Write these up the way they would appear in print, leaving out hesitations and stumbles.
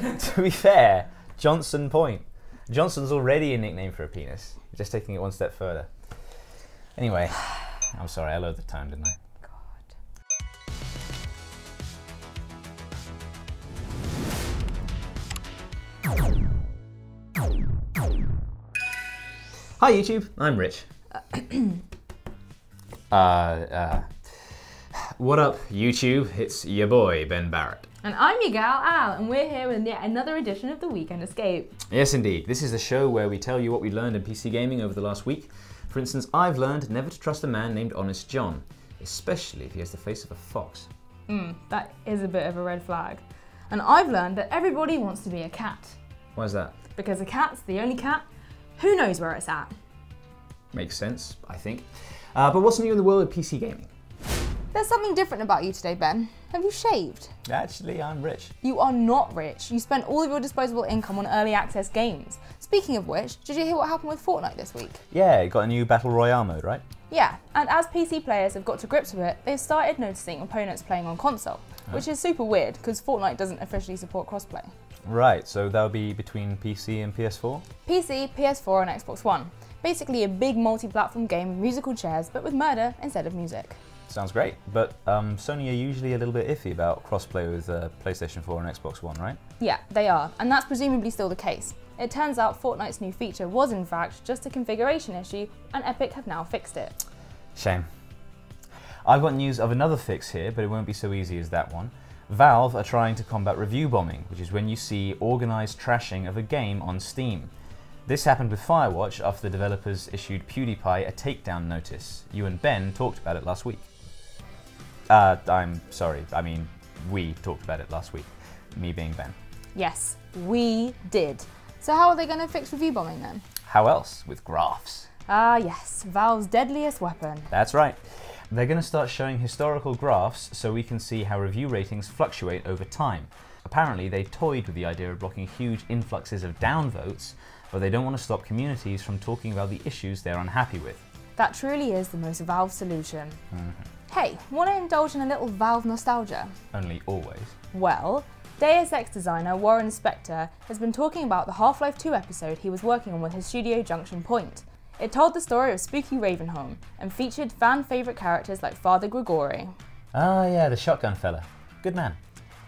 To be fair, Johnson Point. Johnson's already a nickname for a penis. Just taking it one step further. Anyway, I'm sorry, I lowered the tone, didn't I? Hi YouTube, I'm Rich. What up YouTube? It's your boy Ben Barrett. And I'm your gal Al, and we're here with yet another edition of the Weekend Escape. Yes indeed, this is the show where we tell you what we learned in PC gaming over the last week. For instance, I've learned never to trust a man named Honest John, especially if he has the face of a fox. That is a bit of a red flag. And I've learned that everybody wants to be a cat. Why is that? Because a cat's the only cat who knows where it's at. Makes sense, I think. But what's new in the world of PC gaming? There's something different about you today, Ben. Have you shaved? Actually, I'm rich. You are not rich. You spent all of your disposable income on early access games. Speaking of which, did you hear what happened with Fortnite this week? Yeah, it got a new Battle Royale mode, right? Yeah, and as PC players have got to grips with it, they've started noticing opponents playing on console, which is super weird because Fortnite doesn't officially support crossplay. Right, so that'll be between PC and PS4? PC, PS4 and Xbox One. Basically a big multi-platform game with musical chairs, but with murder instead of music. Sounds great, but Sony are usually a little bit iffy about crossplay with PlayStation 4 and Xbox One, right? Yeah, they are, and that's presumably still the case. It turns out Fortnite's new feature was in fact just a configuration issue, and Epic have now fixed it. Shame. I've got news of another fix here, but it won't be so easy as that one. Valve are trying to combat review bombing, which is when you see organised trashing of a game on Steam. This happened with Firewatch after the developers issued PewDiePie a takedown notice. You and Ben talked about it last week. I'm sorry, I mean, we talked about it last week. Me being Ben. Yes, we did. So how are they going to fix review bombing then? How else? With graphs. Ah yes, Valve's deadliest weapon. That's right. They're going to start showing historical graphs so we can see how review ratings fluctuate over time. Apparently they toyed with the idea of blocking huge influxes of downvotes, but they don't want to stop communities from talking about the issues they're unhappy with. That truly is the most Valve solution. Hey, want to indulge in a little Valve nostalgia? Only always. Well, Deus Ex designer Warren Spector has been talking about the Half-Life 2 episode he was working on with his studio Junction Point. It told the story of spooky Ravenholm and featured fan favourite characters like Father Gregory. Ah yeah, the shotgun fella. Good man.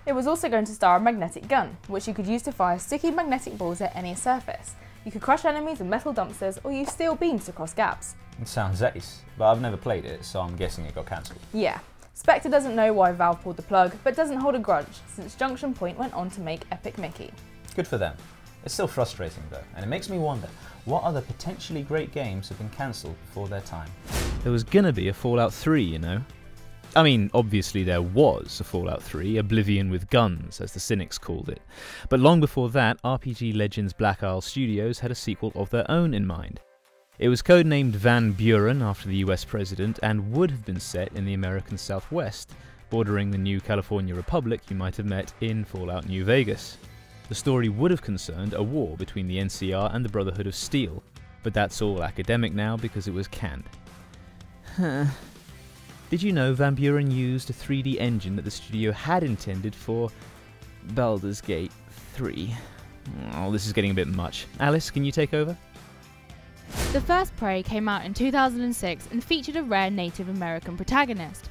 It was also going to star a magnetic gun, which you could use to fire sticky magnetic balls at any surface. You could crush enemies with metal dumpsters or use steel beams to cross gaps. It sounds ace, but I've never played it, so I'm guessing it got cancelled. Yeah. Spectre doesn't know why Valve pulled the plug, but doesn't hold a grudge, since Junction Point went on to make Epic Mickey. Good for them. It's still frustrating though, and it makes me wonder, what other potentially great games have been cancelled before their time? There was gonna be a Fallout 3, you know? I mean, obviously there was a Fallout 3, Oblivion with guns, as the cynics called it. But long before that, RPG Legends Black Isle Studios had a sequel of their own in mind. It was codenamed Van Buren after the US president and would have been set in the American Southwest, bordering the new California Republic you might have met in Fallout New Vegas. The story would have concerned a war between the NCR and the Brotherhood of Steel, but that's all academic now because it was canned. Did you know Van Buren used a 3D engine that the studio had intended for Baldur's Gate 3? Oh, this is getting a bit much. Alice, can you take over? The first Prey came out in 2006 and featured a rare Native American protagonist.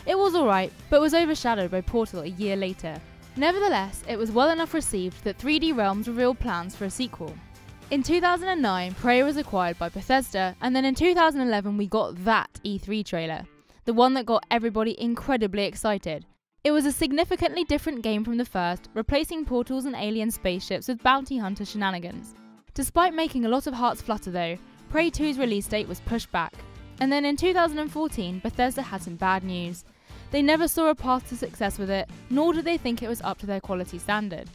It was alright, but was overshadowed by Portal a year later. Nevertheless, it was well enough received that 3D Realms revealed plans for a sequel. In 2009, Prey was acquired by Bethesda, and then in 2011 we got that E3 trailer, the one that got everybody incredibly excited. It was a significantly different game from the first, replacing portals and alien spaceships with bounty hunter shenanigans. Despite making a lot of hearts flutter though, Prey 2's release date was pushed back. And then in 2014, Bethesda had some bad news. They never saw a path to success with it, nor did they think it was up to their quality standard.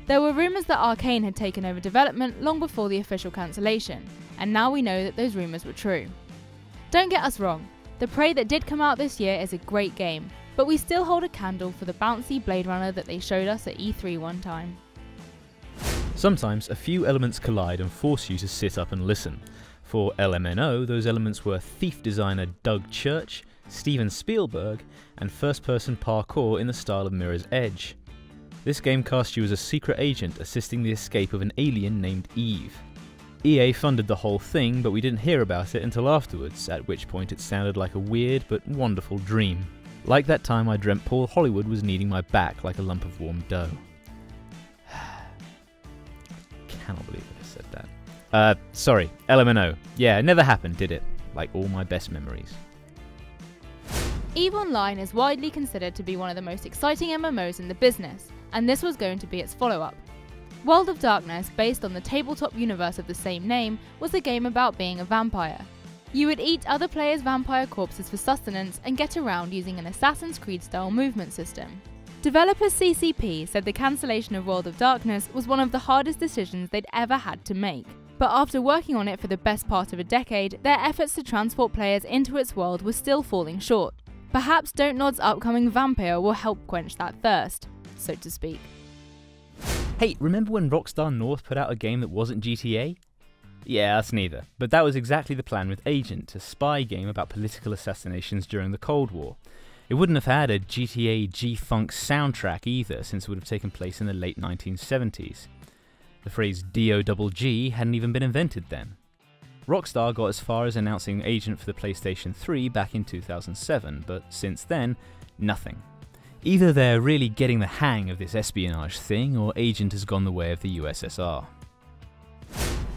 There were rumours that Arcane had taken over development long before the official cancellation, and now we know that those rumours were true. Don't get us wrong, the Prey that did come out this year is a great game, but we still hold a candle for the bouncy Blade Runner that they showed us at E3 one time. Sometimes a few elements collide and force you to sit up and listen. For LMNO, those elements were thief designer Doug Church, Steven Spielberg, and first-person parkour in the style of Mirror's Edge. This game cast you as a secret agent assisting the escape of an alien named Eve. EA funded the whole thing, but we didn't hear about it until afterwards, at which point it sounded like a weird but wonderful dream. Like that time I dreamt Paul Hollywood was kneading my back like a lump of warm dough. Cannot believe I just said that. Sorry, LMNO. Yeah, it never happened, did it? Like all my best memories. EVE Online is widely considered to be one of the most exciting MMOs in the business, and this was going to be its follow-up. World of Darkness, based on the tabletop universe of the same name, was a game about being a vampire. You would eat other players' vampire corpses for sustenance and get around using an Assassin's Creed style movement system. Developers CCP said the cancellation of World of Darkness was one of the hardest decisions they'd ever had to make. But after working on it for the best part of a decade, their efforts to transport players into its world were still falling short. Perhaps Dontnod's upcoming Vampire will help quench that thirst, so to speak. Hey, remember when Rockstar North put out a game that wasn't GTA? Yeah, us neither. But that was exactly the plan with Agent, a spy game about political assassinations during the Cold War. It wouldn't have had a GTA G-Funk soundtrack either, since it would have taken place in the late 1970s. The phrase DOGG hadn't even been invented then. Rockstar got as far as announcing Agent for the PlayStation 3 back in 2007, but since then, nothing. Either they're really getting the hang of this espionage thing, or Agent has gone the way of the USSR.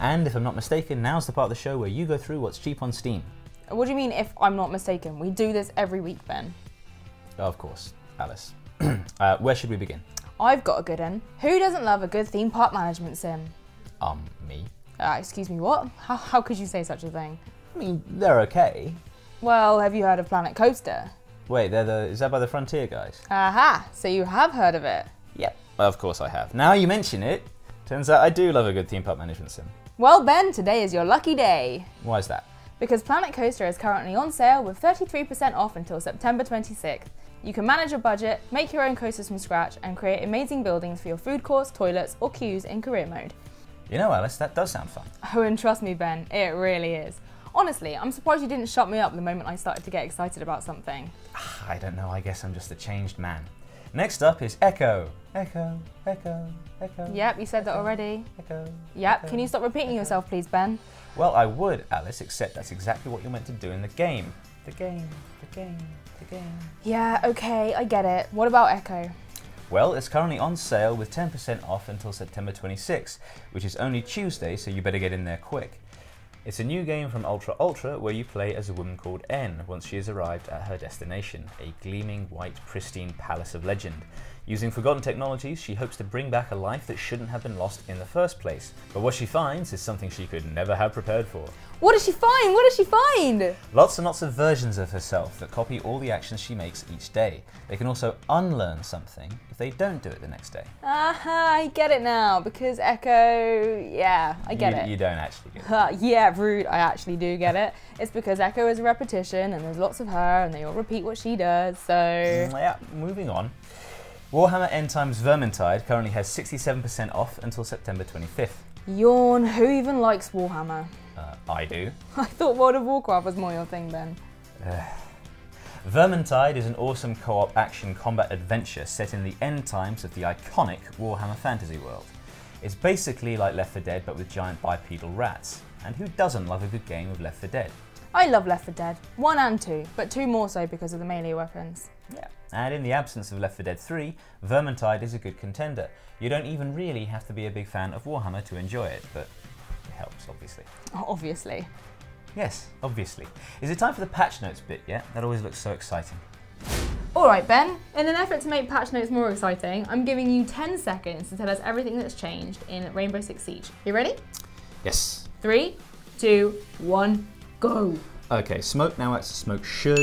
And if I'm not mistaken, now's the part of the show where you go through what's cheap on Steam. What do you mean, if I'm not mistaken? We do this every week, Ben. Of course, Alice. Where should we begin? I've got a good one. Who doesn't love a good theme park management sim? Me. Excuse me, what? How could you say such a thing? I mean, they're okay. Well, have you heard of Planet Coaster? Wait, is that by the Frontier guys? Aha, so you have heard of it. Yep, of course I have. Now you mention it, turns out I do love a good theme park management sim. Well, Ben, today is your lucky day. Why is that? Because Planet Coaster is currently on sale with 33% off until September 26th. You can manage your budget, make your own coasters from scratch, and create amazing buildings for your food courts, toilets, or queues in career mode. You know, Alice, that does sound fun. Oh, and trust me, Ben, it really is. Honestly, I'm surprised you didn't shut me up the moment I started to get excited about something. I don't know, I guess I'm just a changed man. Next up is Echo. Echo, Echo, Echo. Yep, you said that already. Echo. Yep, Echo, can you stop repeating yourself, please, Ben? Well, I would, Alice, except that's exactly what you're meant to do in the game. The game, the game, the game. Yeah, okay, I get it. What about Echo? Well, it's currently on sale with 10% off until September 26th, which is only Tuesday, so you better get in there quick. It's a new game from Ultra Ultra where you play as a woman called N once she has arrived at her destination, a gleaming white pristine palace of legend. Using forgotten technologies, she hopes to bring back a life that shouldn't have been lost in the first place. But what she finds is something she could never have prepared for. What does she find? What does she find? Lots and lots of versions of herself that copy all the actions she makes each day. They can also unlearn something if they don't do it the next day. Aha, I get it now, because Echo, yeah, I get it. You don't actually get it. Yeah, rude, I actually do get it. It's because Echo is a repetition and there's lots of her and they all repeat what she does, so... Yeah, moving on. Warhammer End Times Vermintide currently has 67% off until September 25th. Yawn, who even likes Warhammer? I do. I thought World of Warcraft was more your thing then. Vermintide is an awesome co-op action combat adventure set in the end times of the iconic Warhammer fantasy world. It's basically like Left 4 Dead but with giant bipedal rats. And who doesn't love a good game of Left 4 Dead? I love Left 4 Dead, 1 and 2, but 2 more so because of the melee weapons. Yeah. And in the absence of Left 4 Dead 3, Vermintide is a good contender. You don't even really have to be a big fan of Warhammer to enjoy it, but it helps, obviously. Obviously. Yes, obviously. Is it time for the patch notes bit yet? That always looks so exciting. Alright, Ben, in an effort to make patch notes more exciting, I'm giving you 10 seconds to tell us everything that's changed in Rainbow Six Siege. You ready? Yes. 3, 2, 1, go! Okay, smoke now acts as smoke should.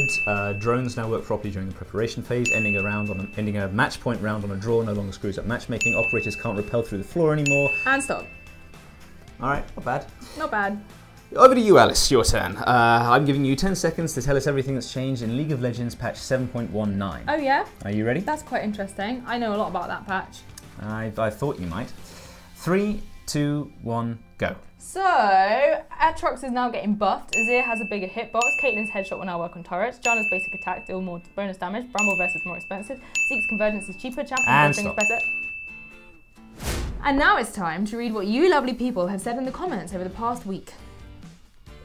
Drones now work properly during the preparation phase. Ending a match point round on a draw no longer screws up matchmaking. Operators can't rappel through the floor anymore. And stop. Alright, not bad. Not bad. Over to you, Alice, your turn. I'm giving you 10 seconds to tell us everything that's changed in League of Legends patch 7.19. Oh yeah? Are you ready? That's quite interesting. I know a lot about that patch. I thought you might. 3, 2, 1, go. So, Aatrox is now getting buffed. Azir has a bigger hitbox. Caitlyn's headshot will now work on turrets. Janna's basic attack deal more bonus damage. Bramble versus more expensive. Zeke's convergence is cheaper. Champion And is stop. better. And now it's time to read what you lovely people have said in the comments over the past week.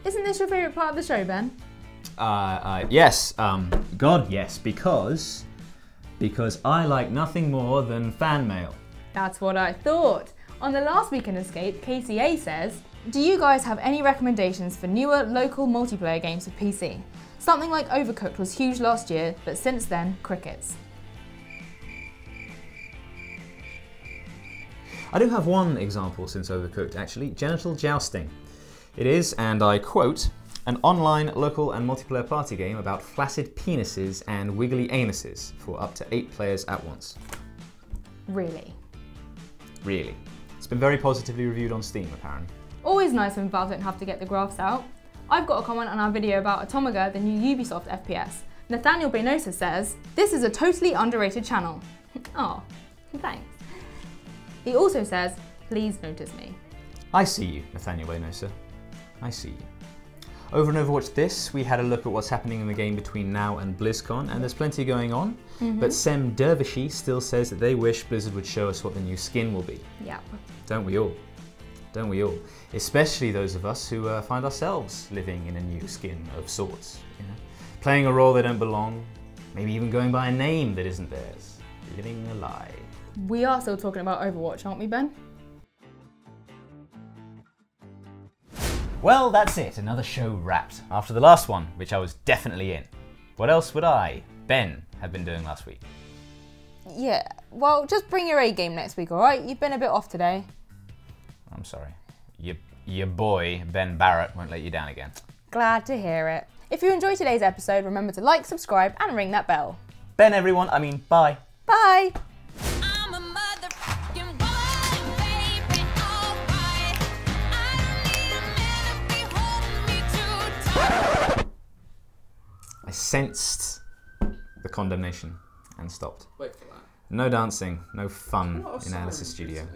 Isn't this your favourite part of the show, Ben? Yes. God, yes, because I like nothing more than fan mail. That's what I thought. On the last Week in Escape, KCA says, do you guys have any recommendations for newer local multiplayer games for PC? Something like Overcooked was huge last year, but since then, crickets. I do have one example since Overcooked, actually, Genital Jousting. It is, and I quote, an online, local and multiplayer party game about flaccid penises and wiggly anuses for up to 8 players at once. Really? Really. It's been very positively reviewed on Steam, apparently. Always nice when Valve don't have to get the graphs out. I've got a comment on our video about Atomica, the new Ubisoft FPS. Nathaniel Benosa says, this is a totally underrated channel. Oh, thanks. He also says, please notice me. I see you, Nathaniel Benosa. I see you. Over in Overwatch This, we had a look at what's happening in the game between now and BlizzCon, and there's plenty going on. But Sem Dervishi still says that they wish Blizzard would show us what the new skin will be. Yeah. Don't we all? Don't we all? Especially those of us who find ourselves living in a new skin of sorts. You know? Playing a role they don't belong, maybe even going by a name that isn't theirs. Living a lie. We are still talking about Overwatch, aren't we, Ben? Well, that's it. Another show wrapped. After the last one, which I was definitely in. What else would I, Ben, have been doing last week? Yeah, well, just bring your A game next week, alright? You've been a bit off today. I'm sorry. Your boy, Ben Barrett, won't let you down again. Glad to hear it. If you enjoyed today's episode, remember to like, subscribe, and ring that bell. Ben, everyone. I mean, bye. Bye! I sensed the condemnation and stopped. Wait for that. No dancing, no fun in Alice's studio.